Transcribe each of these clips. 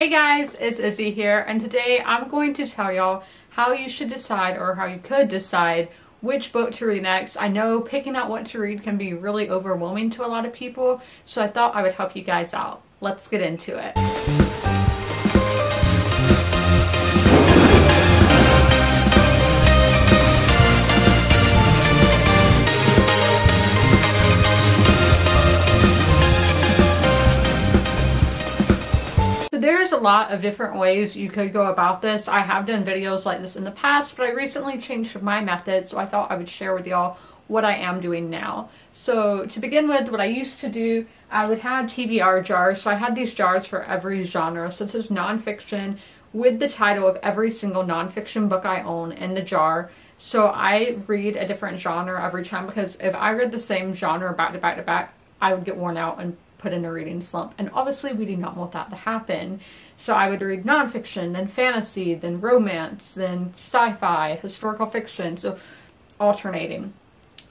Hey guys, it's Izzy here, and today I'm going to tell y'all how you should decide, or how you could decide, which book to read next. I know picking out what to read can be really overwhelming to a lot of people, so I thought I would help you guys out. Let's get into it. There's a lot of different ways you could go about this. I have done videos like this in the past, but I recently changed my method, so I thought I would share with y'all what I am doing now. So to begin with, what I used to do, I would have TBR jars. So I had these jars for every genre. So this is nonfiction with the title of every single nonfiction book I own in the jar. So I read a different genre every time, because if I read the same genre back to back to back, I would get worn out and put in a reading slump, and obviously we do not want that to happen. So I would read nonfiction, then fantasy, then romance, then sci-fi, historical fiction, so alternating.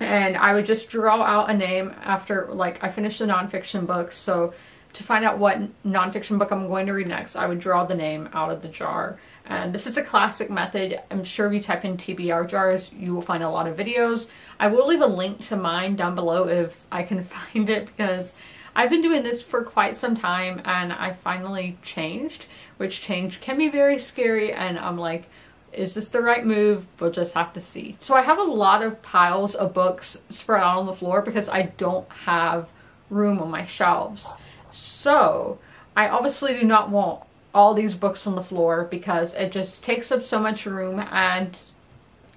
And I would just draw out a name after, like, I finished the nonfiction book. So to find out what nonfiction book I'm going to read next, I would draw the name out of the jar. And this is a classic method. I'm sure if you type in TBR jars, you will find a lot of videos. I will leave a link to mine down below if I can find it, because I've been doing this for quite some time and I finally changed, which change can be very scary, and I'm like, is this the right move? We'll just have to see. So I have a lot of piles of books spread out on the floor because I don't have room on my shelves. So I obviously do not want all these books on the floor because it just takes up so much room, and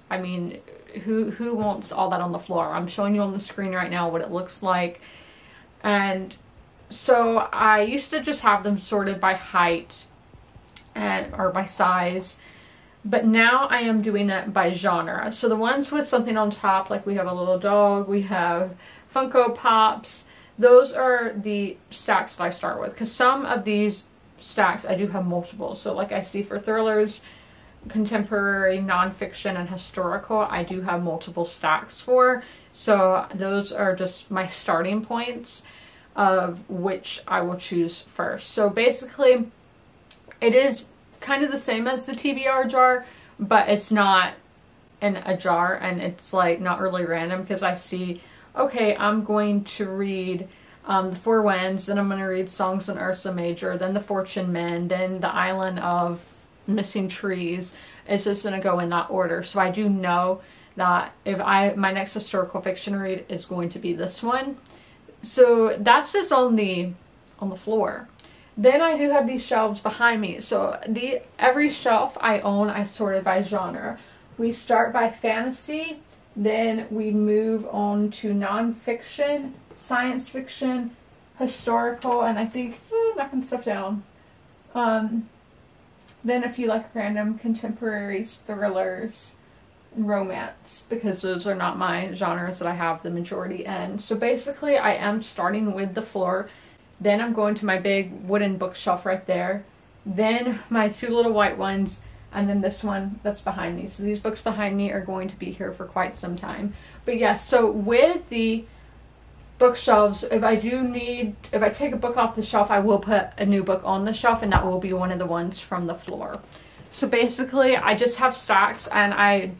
I mean, who wants all that on the floor? I'm showing you on the screen right now what it looks like. And so I used to just have them sorted by height or by size, but now I am doing it by genre. So the ones with something on top, like we have a little dog, we have Funko Pops, those are the stacks that I start with, because some of these stacks I do have multiple. So like I see for thrillers, contemporary, nonfiction, and historical, I do have multiple stacks for. So those are just my starting points of which I will choose first. So basically it is kind of the same as the TBR jar, but it's not in a jar, and it's like not really random, because I see, okay, I'm going to read The Four Winds, then I'm going to read Songs in Ursa Major, then The Fortune Men, then The Island of Missing Trees. It's just going to go in that order. So I do know that if my next historical fiction read is going to be this one. So that's just on the floor. Then I do have these shelves behind me. So every shelf I own, I sorted by genre. We start by fantasy, then we move on to nonfiction, science fiction, historical, and I think knocking stuff down. Then a few like random contemporaries, thrillers, and romance, because those are not my genres that I have the majority in. So basically I am starting with the floor, then I'm going to my big wooden bookshelf right there, then my two little white ones, and then this one that's behind me. So these books behind me are going to be here for quite some time. But yes, so with the bookshelves, if I take a book off the shelf, I will put a new book on the shelf, and that will be one of the ones from the floor. So basically I just have stacks, and I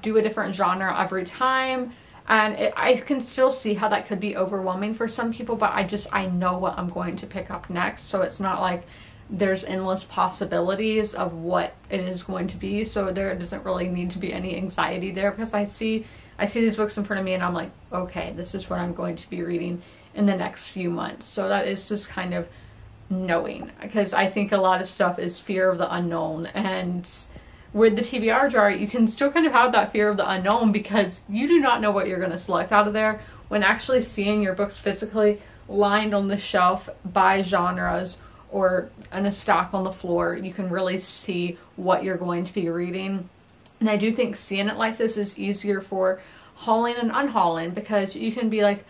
do a different genre every time, and I can still see how that could be overwhelming for some people, but I know what I'm going to pick up next, so it's not like there's endless possibilities of what it is going to be. So there doesn't really need to be any anxiety there, because I see these books in front of me and I'm like, okay, this is what I'm going to be reading in the next few months. So that is just kind of knowing, because I think a lot of stuff is fear of the unknown, and with the TBR jar you can still kind of have that fear of the unknown, because you do not know what you're going to select out of there. When actually seeing your books physically lined on the shelf by genres or in a stack on the floor, you can really see what you're going to be reading. And I do think seeing it like this is easier for hauling and unhauling, because you can be like,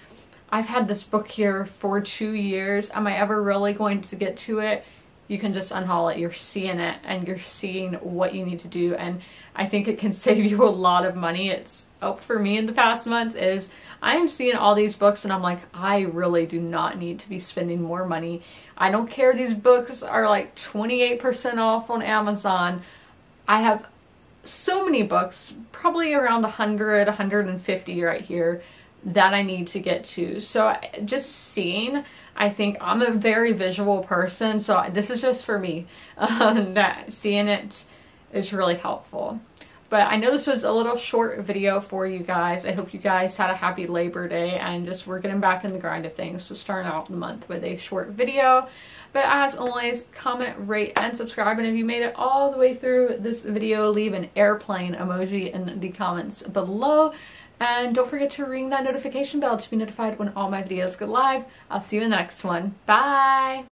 I've had this book here for 2 years. Am I ever really going to get to it? you can just unhaul it. You're seeing it and you're seeing what you need to do, and I think it can save you a lot of money. It's helped for me in the past month is I am seeing all these books and I'm like, I really do not need to be spending more money. I don't care, these books are like 28% off on Amazon. I have so many books, probably around 100, 150 right here that I need to get to. So just seeing, I think I'm a very visual person, so this is just for me, that seeing it is really helpful. But I know this was a little short video for you guys. I hope you guys had a happy Labor Day and just we're getting back in the grind of things. So starting out the month with a short video. But as always, comment, rate, and subscribe. And if you made it all the way through this video, leave an airplane emoji in the comments below. And don't forget to ring that notification bell to be notified when all my videos go live. I'll see you in the next one. Bye!